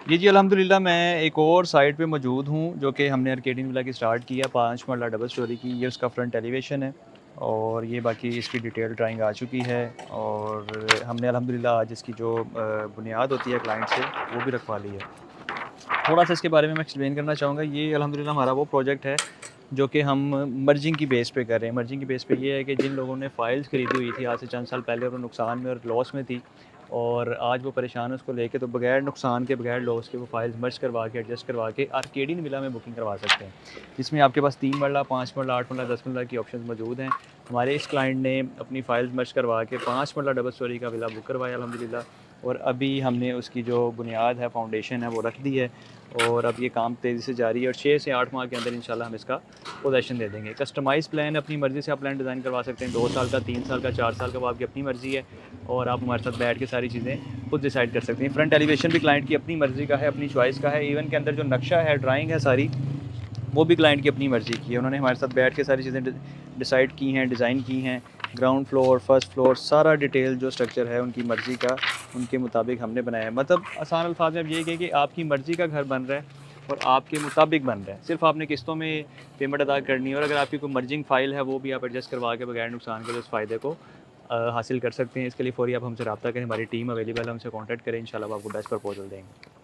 ये जी अल्हम्दुलिल्लाह मैं एक और साइट पे मौजूद हूँ जो कि हमने आर्केडियन विला की स्टार्ट की है, 5 मरला डबल स्टोरी की। ये उसका फ्रंट एलिवेशन है और ये बाकी इसकी डिटेल ड्राइंग आ चुकी है और हमने अल्हम्दुलिल्लाह आज इसकी जो बुनियाद होती है क्लाइंट से वो भी रखवा ली है। थोड़ा-सा इसके बारे में मैं एक्सप्लेन करना चाहूँगा। ये अल्हम्दुलिल्लाह हमारा वो प्रोजेक्ट है जो कि हम मर्जिंग की बेस पे कर रहे हैं। मर्जिंग की बेस पे ये है कि जिन लोगों ने फ़ाइल्स खरीदी हुई थी आज से चंद साल पहले और वो नुकसान में और लॉस में थी और आज वो परेशान है उसको लेके, तो बगैर नुकसान के, बगैर लॉस के वो फ़ाइल्स मर्ज करवा के, एडजस्ट करवा के आर्केडियन विला में बुकिंग करवा सकते हैं। जिसमें आपके पास 3 मरला, 5 मरला, 8 मरला, 10 मरला की ऑप्शंस मौजूद हैं। हमारे इस क्लाइंट ने अपनी फ़ाइल्स मर्ज करवा के 5 मरला डबल स्टोरी का विला बुक करवाया अल्हम्दुलिल्लाह। और अभी हमने उसकी जो बुनियाद है, फाउंडेशन है, वो रख दी है और अब ये काम तेज़ी से जारी है और 6 से 8 माह के अंदर इंशाल्लाह हम इसका पोजेसन दे देंगे। कस्टमाइज़ प्लान अपनी मर्ज़ी से आप प्लान डिज़ाइन करवा सकते हैं, 2 साल का, 3 साल का, 4 साल का, वो आपकी अपनी मर्ज़ी है और आप हमारे साथ बैठ के सारी चीज़ें खुद डिसाइड कर सकते हैं। फ्रंट एलिवेशन भी क्लाइंट की अपनी मर्ज़ी का है, अपनी चॉइस का है। इवन के अंदर जो नक्शा है, ड्राइंग है सारी, वो भी क्लाइंट की अपनी मर्ज़ी की है। उन्होंने हमारे साथ बैठ के सारी चीज़ें डिसाइड की हैं, डिज़ाइन की हैं। ग्राउंड फ्लोर, फर्स्ट फ्लोर, सारा डिटेल जो स्ट्रक्चर है उनकी मर्ज़ी का, उनके मुताबिक हमने बनाया है। मतलब आसान अल्फाज में अब ये कहें कि आपकी मर्ज़ी का घर बन रहा है और आपके मुताबिक बन रहा है। सिर्फ़ आपने किस्तों में पेमेंट अदा करनी है और अगर आपकी कोई मर्जिंग फ़ाइल है वो भी आप एडजस्ट करवा के बगैर नुकसान के उस फ़ायदे को हासिल कर सकते हैं। इसके लिए फ़ौरी आप हमसे रब्ता करें, हमारी टीम अवेलेबल है, हमसे कॉन्टैक्ट करें, इंशाल्लाह वो आपको बेस्ट प्रपोज़ल देंगे।